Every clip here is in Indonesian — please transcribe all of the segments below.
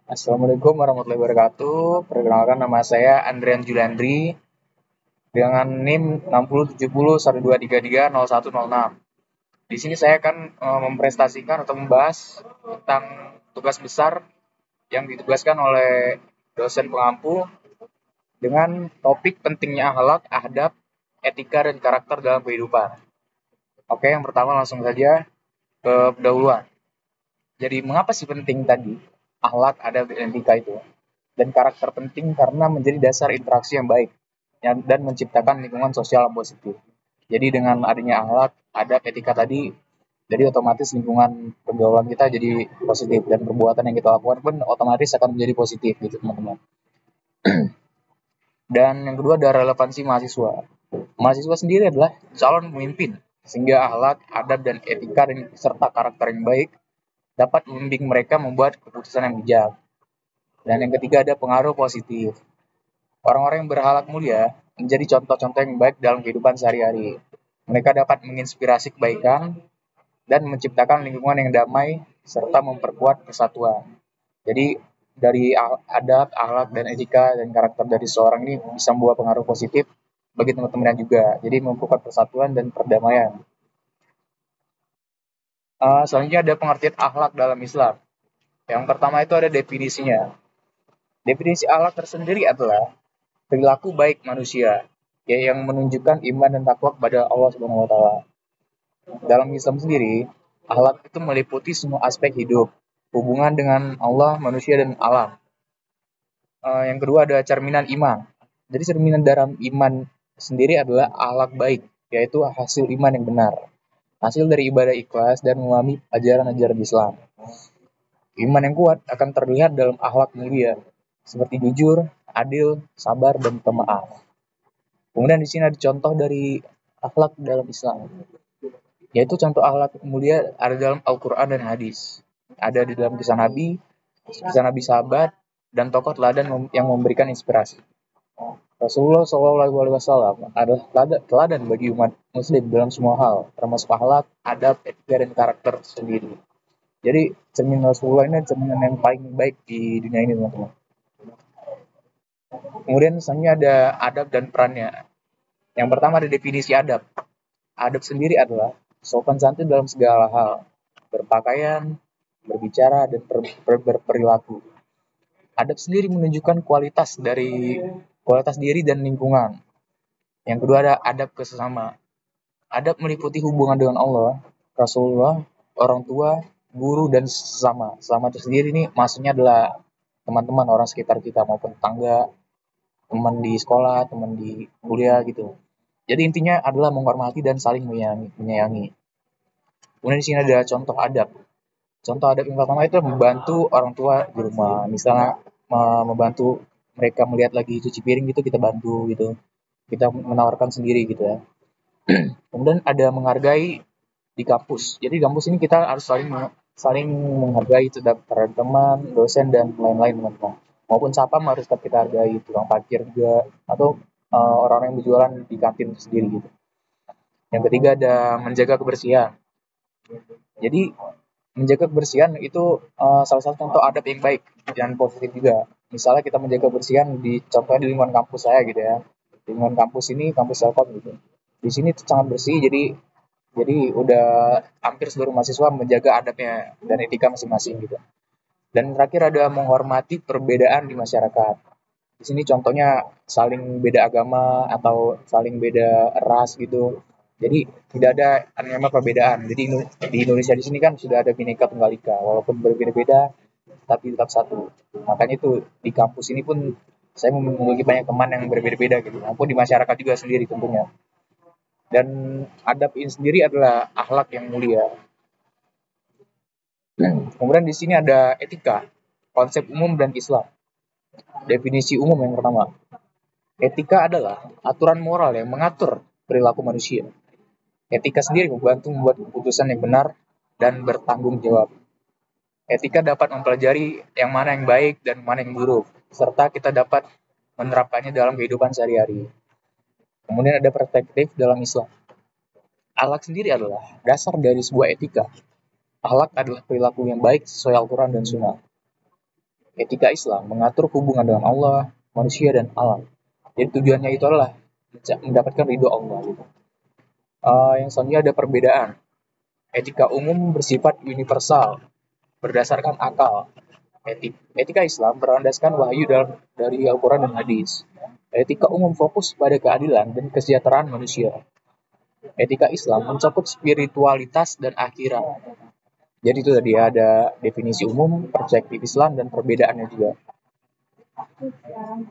Assalamualaikum warahmatullahi wabarakatuh. Perkenalkan nama saya Andrian Julandri dengan NIM 607012330106. Di sini saya akan mempresentasikan atau membahas tentang tugas besar yang ditugaskan oleh dosen pengampu dengan topik pentingnya akhlak, adab, etika, dan karakter dalam kehidupan. Oke, yang pertama langsung saja ke pendahuluan. Jadi mengapa sih penting tadi akhlak, adab, dan etika itu? Dan karakter penting karena menjadi dasar interaksi yang baik dan menciptakan lingkungan sosial yang positif. Jadi dengan adanya akhlak, adab, etika tadi, jadi otomatis lingkungan pergaulan kita jadi positif dan perbuatan yang kita lakukan pun otomatis akan menjadi positif gitu teman-teman. Dan yang kedua ada relevansi mahasiswa. Mahasiswa sendiri adalah calon pemimpin, sehingga akhlak, adab, dan etika dan serta karakter yang baik dapat membimbing mereka membuat keputusan yang bijak. Dan yang ketiga ada pengaruh positif. Orang-orang yang berakhlak mulia menjadi contoh-contoh yang baik dalam kehidupan sehari-hari. Mereka dapat menginspirasi kebaikan dan menciptakan lingkungan yang damai serta memperkuat persatuan. Jadi dari adab, akhlak, dan etika dan karakter dari seseorang ini bisa membawa pengaruh positif bagi teman-teman juga. Jadi memperkuat persatuan dan perdamaian. Selanjutnya ada pengertian akhlak dalam Islam. Yang pertama itu ada definisinya. Definisi akhlak tersendiri adalah perilaku baik manusia yang menunjukkan iman dan takwa kepada Allah Subhanahu wa taala. Dalam Islam sendiri, akhlak itu meliputi semua aspek hidup, hubungan dengan Allah, manusia dan alam. Yang kedua ada cerminan iman. Jadi cerminan dalam iman sendiri adalah akhlak baik, yaitu hasil iman yang benar. Hasil dari ibadah ikhlas dan memahami ajaran-ajaran Islam. Iman yang kuat akan terlihat dalam akhlak mulia, seperti jujur, adil, sabar, dan pemaaf. Kemudian di sini ada contoh dari akhlak dalam Islam, yaitu contoh akhlak mulia ada dalam Al-Quran dan hadis. Ada di dalam kisah Nabi sahabat, dan tokoh teladan yang memberikan inspirasi. Rasulullah SAW adalah teladan bagi umat muslim dalam semua hal, termasuk akhlak, adab, etika, dan karakter sendiri. Jadi cermin Rasulullah ini cerminan yang paling baik di dunia ini teman-teman. Kemudian misalnya ada adab dan perannya. Yang pertama ada definisi adab. Adab sendiri adalah sopan santun dalam segala hal, berpakaian, berbicara, dan berperilaku. Adab sendiri menunjukkan kualitas diri dan lingkungan. Yang kedua ada adab kesesama. Adab meliputi hubungan dengan Allah, Rasulullah, orang tua, guru, dan sesama. Sesama itu sendiri ini maksudnya adalah teman-teman orang sekitar kita maupun tetangga, teman di sekolah, teman di kuliah gitu. Jadi intinya adalah menghormati dan saling menyayangi. Kemudian di sini ada contoh adab. Contoh adab yang pertama itu membantu orang tua di rumah. Misalnya membantu mereka melihat lagi cuci piring gitu, kita bantu gitu. Kita menawarkan sendiri gitu ya. Kemudian ada menghargai di kampus. Jadi di kampus ini kita harus saling menghargai terhadap teman, dosen, dan lain-lain teman-teman. Maupun sapam harus tetap kita hargai, tukang parkir juga, atau orang-orang yang berjualan di kantin sendiri gitu. Yang ketiga ada menjaga kebersihan. Jadi menjaga kebersihan itu salah satu contoh adab yang baik dan positif juga. Misalnya kita menjaga kebersihan contohnya di lingkungan kampus saya gitu ya. Di lingkungan kampus ini, kampus Telkom gitu. Di sini sangat bersih, jadi udah hampir seluruh mahasiswa menjaga adabnya dan etika masing-masing gitu. Dan terakhir ada menghormati perbedaan di masyarakat. Di sini contohnya saling beda agama atau saling beda ras gitu. Jadi tidak ada namanya perbedaan. Jadi di Indonesia di sini kan sudah ada Bhinneka Tunggal Ika, walaupun berbeda-beda tapi tetap satu. Makanya itu di kampus ini pun saya memiliki banyak teman yang berbeda-beda gitu, maupun di masyarakat juga sendiri tentunya. Dan adab ini sendiri adalah akhlak yang mulia. Kemudian di sini ada etika, konsep umum dan Islam. Definisi umum yang pertama, etika adalah aturan moral yang mengatur perilaku manusia. Etika sendiri membantu membuat keputusan yang benar dan bertanggung jawab. Etika dapat mempelajari yang mana yang baik dan mana yang buruk, serta kita dapat menerapkannya dalam kehidupan sehari-hari. Kemudian ada perspektif dalam Islam. Akhlak sendiri adalah dasar dari sebuah etika. Akhlak adalah perilaku yang baik sesuai Al-Quran dan Sunnah. Etika Islam mengatur hubungan dengan Allah, manusia, dan alam. Jadi tujuannya itu adalah mendapatkan ridho Allah. Gitu. Yang selanjutnya ada perbedaan. Etika umum bersifat universal, berdasarkan akal. Etika Islam berlandaskan wahyu dari Al-Quran dan hadis. Etika umum fokus pada keadilan dan kesejahteraan manusia. Etika Islam mencakup spiritualitas dan akhirat. Jadi itu tadi ada definisi umum, perspektif Islam, dan perbedaannya juga.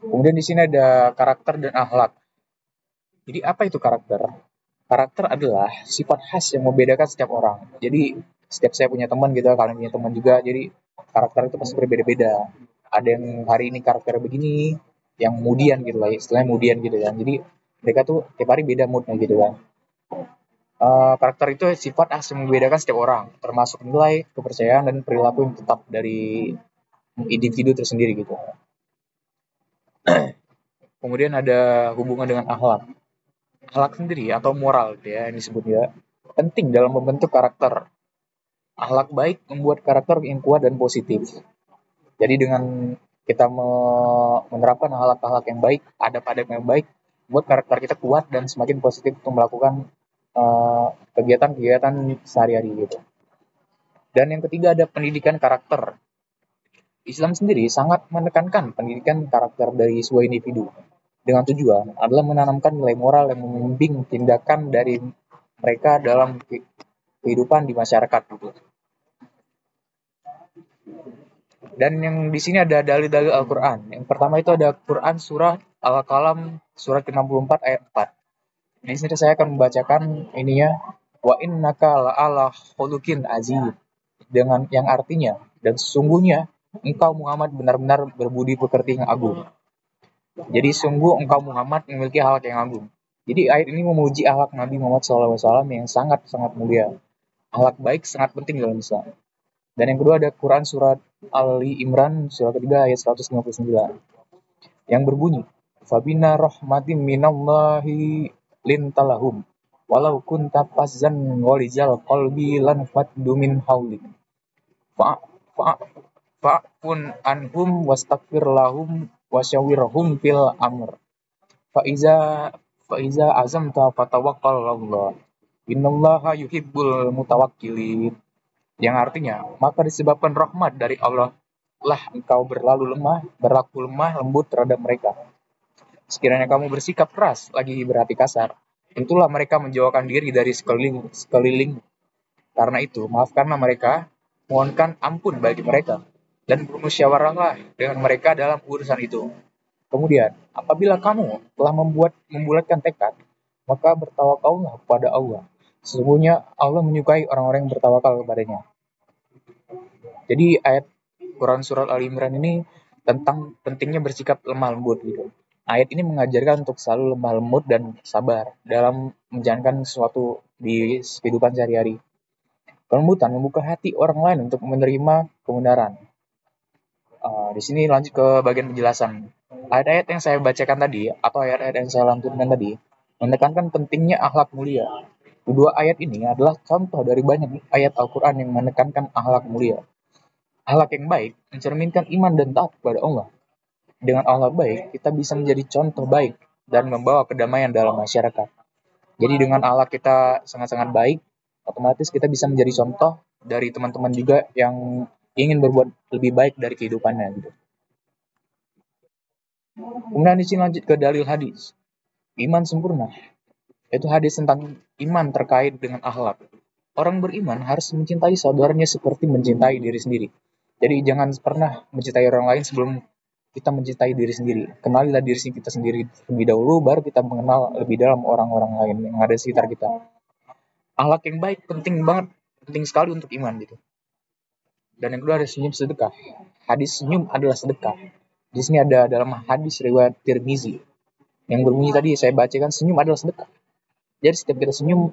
Kemudian di sini ada karakter dan akhlak. Jadi apa itu karakter? Karakter adalah sifat khas yang membedakan setiap orang. Jadi setiap saya punya teman gitu, kalian punya teman juga. Jadi karakter itu pasti berbeda-beda. Ada yang hari ini karakter begini, yang kemudian gitu lah, istilahnya kemudian gitu kan. Jadi mereka tuh tiap hari beda moodnya gitu kan. Karakter itu sifat khas yang membedakan setiap orang, termasuk nilai, kepercayaan, dan perilaku yang tetap dari individu tersendiri gitu. Kemudian ada hubungan dengan akhlak. Akhlak sendiri atau moral gitu ya, yang disebutnya penting dalam membentuk karakter. Akhlak baik membuat karakter yang kuat dan positif. Jadi dengan kita menerapkan akhlak-akhlak yang baik, adab-adab yang baik, buat karakter kita kuat dan semakin positif untuk melakukan kegiatan-kegiatan sehari-hari gitu. Dan yang ketiga ada pendidikan karakter. Islam sendiri sangat menekankan pendidikan karakter dari sebuah individu dengan tujuan adalah menanamkan nilai moral yang membimbing tindakan dari mereka dalam kehidupan di masyarakat gitu. Dan yang di sini ada dalil-dalil Al-Quran. Yang pertama itu ada Quran surah Al-Qalam surat ke-64 ayat 4. Di sini saya akan membacakan ininya, wa innaka la'ala khuluqin azim, dengan yang artinya dan sesungguhnya engkau Muhammad benar-benar berbudi pekerti yang agung. Jadi sungguh engkau Muhammad memiliki akhlak yang agung. Jadi ayat ini memuji akhlak Nabi Muhammad SAW yang sangat-sangat mulia. Akhlak baik sangat penting dalam Islam. Dan yang kedua ada Quran surat Ali Imran surat ketiga ayat 159 yang berbunyi, Fabina rahmatim minallahi lintalahum walau kunta fazzan walijal qalbi lan faddu min haulik fa'fun anhum wastaghfir lahum wasyawirhum fil amr faiza azamta fatawakkal Allah innallaha yuhibbul mutawakkilin, yang artinya maka disebabkan rahmat dari Allah lah engkau berlaku lemah lembut terhadap mereka. Sekiranya kamu bersikap keras lagi berhati kasar, tentulah mereka menjauhkan diri dari sekeliling. Karena itu maafkanlah mereka, mohonkan ampun bagi mereka, dan bermusyawarahlah dengan mereka dalam urusan itu. Kemudian, apabila kamu telah membulatkan tekad, maka bertawakallah kepada Allah. Sesungguhnya Allah menyukai orang-orang yang bertawakal kepadanya. Jadi ayat Quran surat Al Imran ini tentang pentingnya bersikap lemah lembut gitu. Ayat ini mengajarkan untuk selalu lemah lembut dan sabar dalam menjalankan sesuatu di kehidupan sehari-hari. Kelembutan membuka hati orang lain untuk menerima kebenaran. Di sini lanjut ke bagian penjelasan. Ayat-ayat yang saya bacakan tadi atau ayat-ayat yang saya lantunkan tadi menekankan pentingnya akhlak mulia. Kedua ayat ini adalah contoh dari banyak ayat Al-Quran yang menekankan akhlak mulia. Akhlak yang baik mencerminkan iman dan taat kepada Allah. Dengan akhlak baik, kita bisa menjadi contoh baik dan membawa kedamaian dalam masyarakat. Jadi dengan akhlak kita sangat-sangat baik, otomatis kita bisa menjadi contoh dari teman-teman juga yang ingin berbuat lebih baik dari kehidupannya gitu. Kemudian di sini lanjut ke dalil hadis. Iman sempurna. Itu hadis tentang iman terkait dengan akhlak. Orang beriman harus mencintai saudaranya seperti mencintai diri sendiri. Jadi jangan pernah mencintai orang lain sebelum kita mencintai diri sendiri. Kenalilah diri kita sendiri terlebih dahulu, baru kita mengenal lebih dalam orang-orang lain yang ada di sekitar kita. Akhlak yang baik penting banget, penting sekali untuk iman gitu. Dan yang kedua ada senyum sedekah. Hadis senyum adalah sedekah. Di sini ada dalam hadis riwayat Tirmizi yang berbunyi tadi saya bacakan, senyum adalah sedekah. Jadi setiap kita senyum,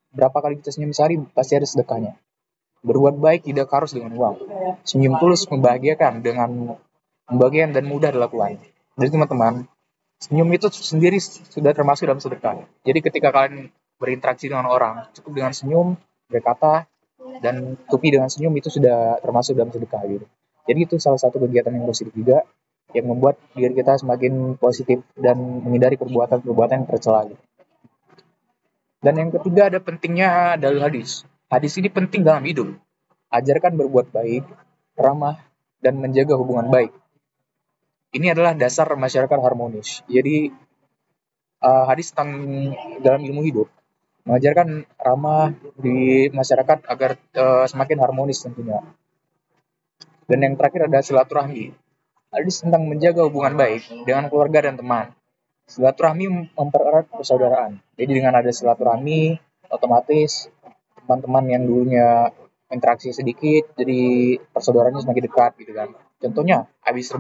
berapa kali kita senyum sehari pasti ada sedekahnya. Berbuat baik tidak harus dengan uang. Senyum tulus membahagiakan dan mudah dilakukan. Jadi teman-teman, senyum itu sendiri sudah termasuk dalam sedekah. Jadi ketika kalian berinteraksi dengan orang, cukup dengan senyum, berkata, dan tupi dengan senyum itu sudah termasuk dalam sedekah gitu. Jadi itu salah satu kegiatan yang positif juga yang membuat diri kita semakin positif dan menghindari perbuatan-perbuatan yang tercela gitu. Dan yang ketiga ada pentingnya dalil hadis. Hadis ini penting dalam hidup. Ajarkan berbuat baik, ramah, dan menjaga hubungan baik. Ini adalah dasar masyarakat harmonis. Jadi hadis tentang dalam ilmu hidup mengajarkan ramah di masyarakat agar semakin harmonis tentunya. Dan yang terakhir ada silaturahmi. Hadis tentang menjaga hubungan baik dengan keluarga dan teman. Silaturahmi mempererat persaudaraan. Jadi dengan ada silaturahmi, otomatis teman-teman yang dulunya interaksi sedikit, jadi persaudaraannya semakin dekat gitu kan. Contohnya, habis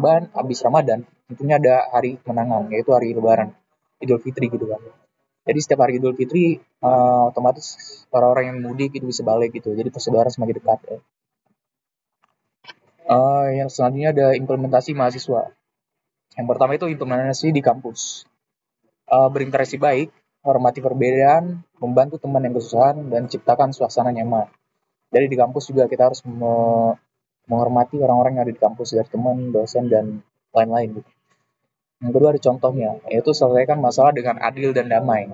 Ramadan, tentunya ada hari kemenangan, yaitu hari Lebaran, Idul Fitri gitu kan. Jadi setiap hari Idul Fitri, otomatis orang-orang yang mudik itu bisa balik gitu. Jadi persaudaraan semakin dekat. Ya. Yang selanjutnya ada implementasi mahasiswa. Yang pertama itu implementasi di kampus. Berinteraksi baik, hormati perbedaan, membantu teman yang kesusahan, dan ciptakan suasana nyaman. Jadi di kampus juga kita harus menghormati orang-orang yang ada di kampus, dari teman, dosen, dan lain-lain. Gitu. Yang kedua ada contohnya, yaitu selesaikan masalah dengan adil dan damai.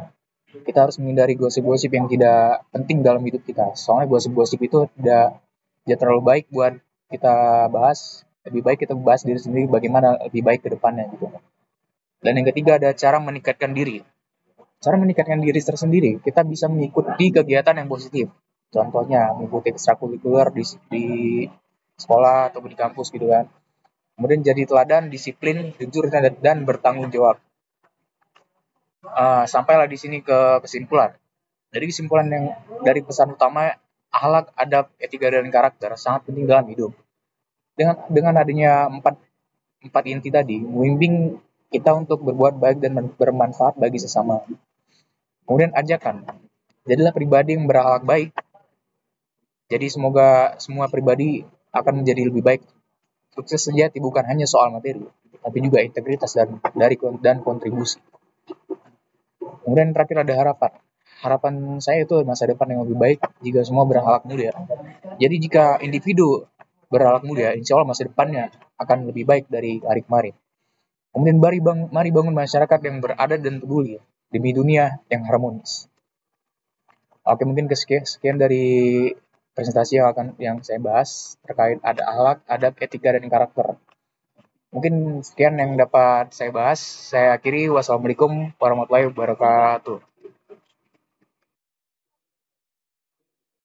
Kita harus menghindari gosip-gosip yang tidak penting dalam hidup kita. Soalnya gosip-gosip itu tidak terlalu baik buat kita bahas. Lebih baik kita bahas diri sendiri bagaimana lebih baik ke depannya gitu. Dan yang ketiga ada cara meningkatkan diri. Cara meningkatkan diri tersendiri, kita bisa mengikuti kegiatan yang positif. Contohnya mengikuti ekstrakurikuler di sekolah atau di kampus gitu kan. Kemudian jadi teladan, disiplin, jujur dan bertanggung jawab. Sampailah di sini ke kesimpulan. Dari kesimpulan yang dari pesan utama, akhlak, adab, etika dan karakter sangat penting dalam hidup. Dengan adanya empat inti tadi, membimbing kita untuk berbuat baik dan bermanfaat bagi sesama. Kemudian ajakan, jadilah pribadi yang berakhlak baik. Jadi semoga semua pribadi akan menjadi lebih baik. Sukses sejati bukan hanya soal materi, tapi juga integritas dan kontribusi. Kemudian terakhir ada harapan. Harapan saya itu masa depan yang lebih baik jika semua berakhlak mulia. Jadi jika individu berakhlak mulia, insya Allah masa depannya akan lebih baik dari hari kemarin. Kemudian mari bangun masyarakat yang beradab dan peduli demi dunia yang harmonis. Oke, mungkin sekian dari presentasi yang saya bahas terkait ada akhlak, adab, etika, dan karakter. Mungkin sekian yang dapat saya bahas. Saya akhiri. Wassalamualaikum warahmatullahi wabarakatuh.